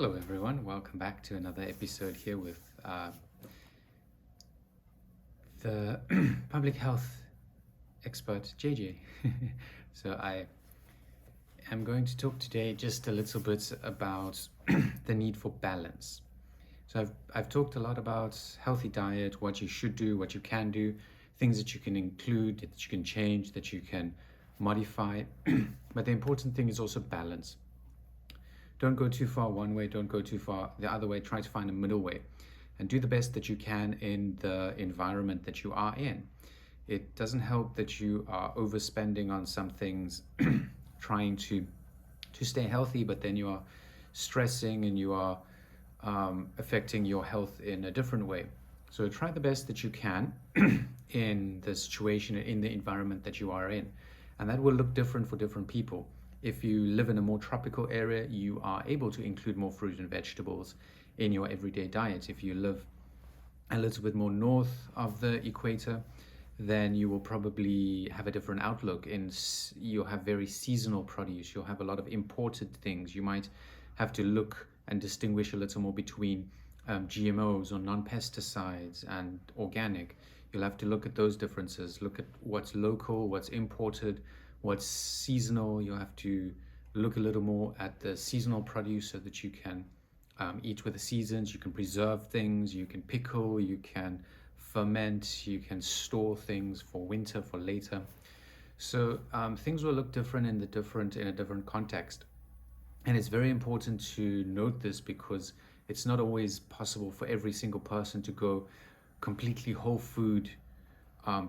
Hello everyone, welcome back to another episode here with the public health expert JJ. So I am going to talk today just a little bit about the need for balance. So I've talked a lot about healthy diet, what you should do, what you can do, things that you can include, that you can change, that you can modify. But the important thing is also balance. Don't go too far one way, don't go too far the other way. Try to find a middle way and do the best that you can in the environment that you are in. It doesn't help that you are overspending on some things, trying to stay healthy, but then you are stressing and you are affecting your health in a different way. So try the best that you can in the situation, in the environment that you are in. And that will look different for different people. If you live in a more tropical area, you are able to include more fruit and vegetables in your everyday diet. If you live a little bit more north of the equator, then you will probably have a different outlook. You'll have very seasonal produce. You'll have a lot of imported things. You might have to look and distinguish a little more between GMOs or non-pesticides and organic. You'll have to look at those differences, look at what's local, what's imported, what's seasonal. You'll have to look a little more at the seasonal produce so that you can eat with the seasons. You can preserve things, you can pickle, you can ferment, you can store things for winter, for later. So things will look different in a different context. And it's very important to note this because it's not always possible for every single person to go completely whole food,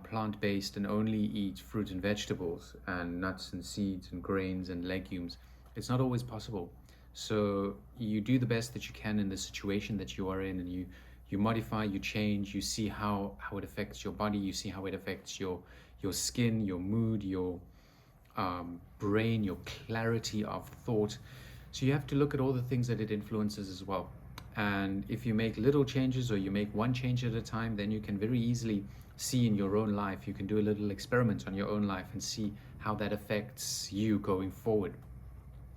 plant-based, and only eat fruit and vegetables and nuts and seeds and grains and legumes. It's not always possible. So you do the best that you can in the situation that you are in, and you modify, you change, you see how it affects your body, you see how it affects your skin, your mood, your brain, your clarity of thought. So you have to look at all the things that it influences as well. And if you make little changes or you make one change at a time, then you can very easily see in your own life, you can do a little experiment on your own life and see how that affects you going forward.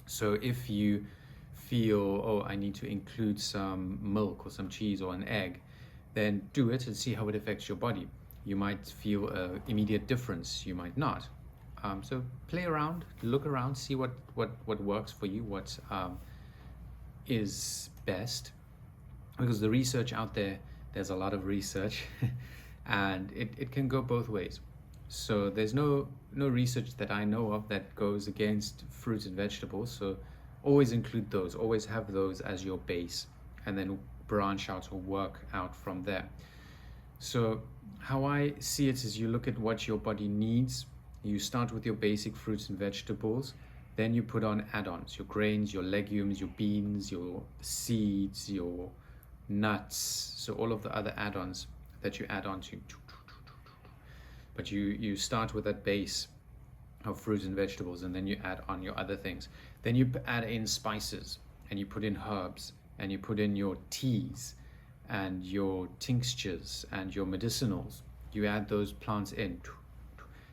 So if you feel, oh, I need to include some milk or some cheese or an egg, then do it and see how it affects your body. You might feel an immediate difference, you might not. So play around, look around, see what works for you, what is best. Because the research out there's a lot of research and it can go both ways. So there's no research that I know of that goes against fruits and vegetables. So always include those, always have those as your base, and then branch out or work out from there. So how I see it is you look at what your body needs. You start with your basic fruits and vegetables. Then you put on add-ons, your grains, your legumes, your beans, your seeds, your nuts. So all of the other add-ons that you add on to. But you start with that base of fruits and vegetables, and then you add on your other things. Then you add in spices, and you put in herbs, and you put in your teas and your tinctures and your medicinals. You add those plants in.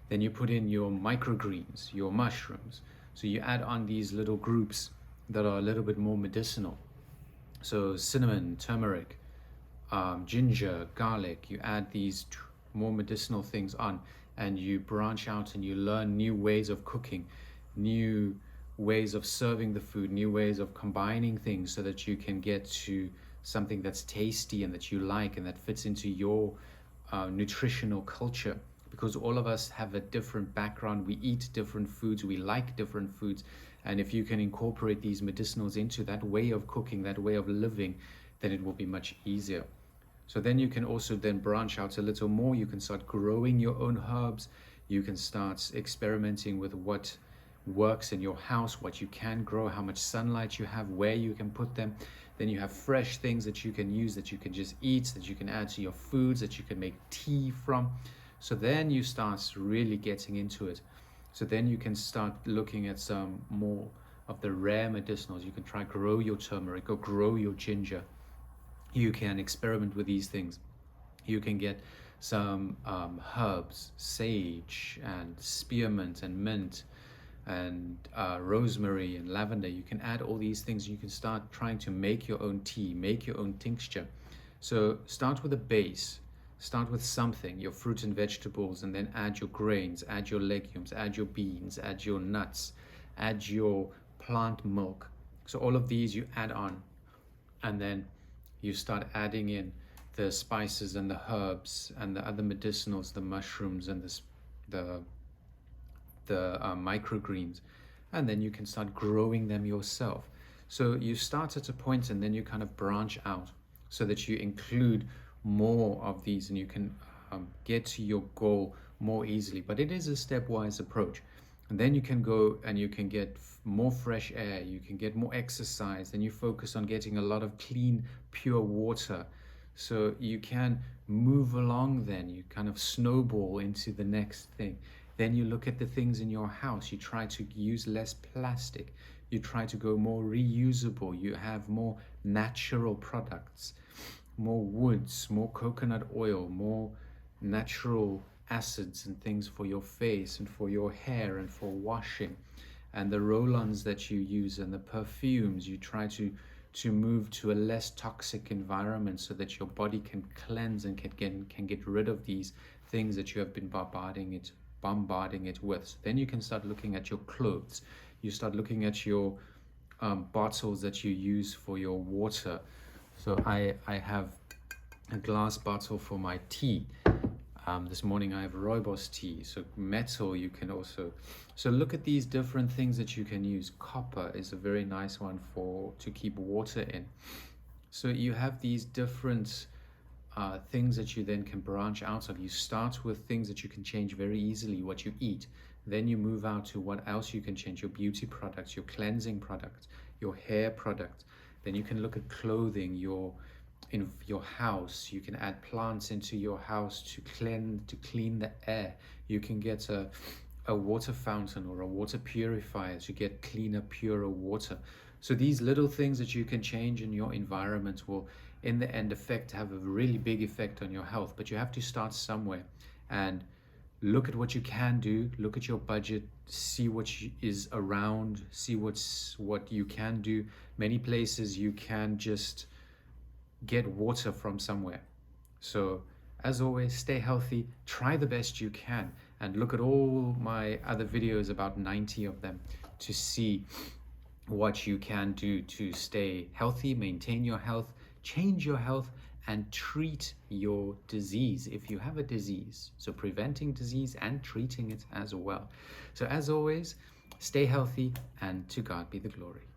Then you put in your microgreens, your mushrooms. So you add on these little groups that are a little bit more medicinal. So cinnamon, turmeric, ginger, garlic. You add these more medicinal things on, and you branch out and you learn new ways of cooking, new ways of serving the food, new ways of combining things so that you can get to something that's tasty and that you like and that fits into your nutritional culture. Because all of us have a different background, we eat different foods, we like different foods, and if you can incorporate these medicinals into that way of cooking, that way of living, then it will be much easier. So then you can also then branch out a little more. You can start growing your own herbs. You can start experimenting with what works in your house, what you can grow, how much sunlight you have, where you can put them. Then you have fresh things that you can use, that you can just eat, that you can add to your foods, that you can make tea from. So then you start really getting into it. So then you can start looking at some more of the rare medicinals. You can try grow your turmeric or grow your ginger. You can experiment with these things. You can get some herbs, sage and spearmint and mint, and rosemary and lavender. You can add all these things. You can start trying to make your own tea, make your own tincture. So start with a base, start with something, your fruit and vegetables, and then add your grains, add your legumes, add your beans, add your nuts, add your plant milk. So all of these you add on, and then you start adding in the spices and the herbs and the other medicinals, the mushrooms and the microgreens, and then you can start growing them yourself. So you start at a point and then you kind of branch out so that you include more of these, and you can get to your goal more easily. But it is a stepwise approach. And then you can go and you can get more fresh air, you can get more exercise, then you focus on getting a lot of clean, pure water. So you can move along, then you kind of snowball into the next thing. Then you look at the things in your house, you try to use less plastic, you try to go more reusable, you have more natural products, more woods, more coconut oil, more natural acids and things for your face and for your hair and for washing, and the roll-ons that you use and the perfumes. You try to move to a less toxic environment so that your body can cleanse and can get rid of these things that you have been bombarding it with. So then you can start looking at your clothes, you start looking at your bottles that you use for your water. So I have a glass bottle for my tea. This morning I have rooibos tea. So metal, you can also, so look at these different things that you can use. Copper is a very nice one to keep water in. So you have these different things that you then can branch out of. You start with things that you can change very easily, what you eat. Then you move out to what else you can change, your beauty products, your cleansing products, your hair products. Then you can look at clothing, in your house. You can add plants into your house to clean the air. You can get a water fountain or a water purifier to get cleaner, purer water. So these little things that you can change in your environment will in the end have a really big effect on your health. But you have to start somewhere and look at what you can do, look at your budget, see what is around, see what you can do. Many places you can just get water from somewhere. So as always, stay healthy, try the best you can, and look at all my other videos, about 90 of them, to see what you can do to stay healthy, maintain your health, change your health, and treat your disease if you have a disease. So preventing disease and treating it as well. So as always, stay healthy, and to God be the glory.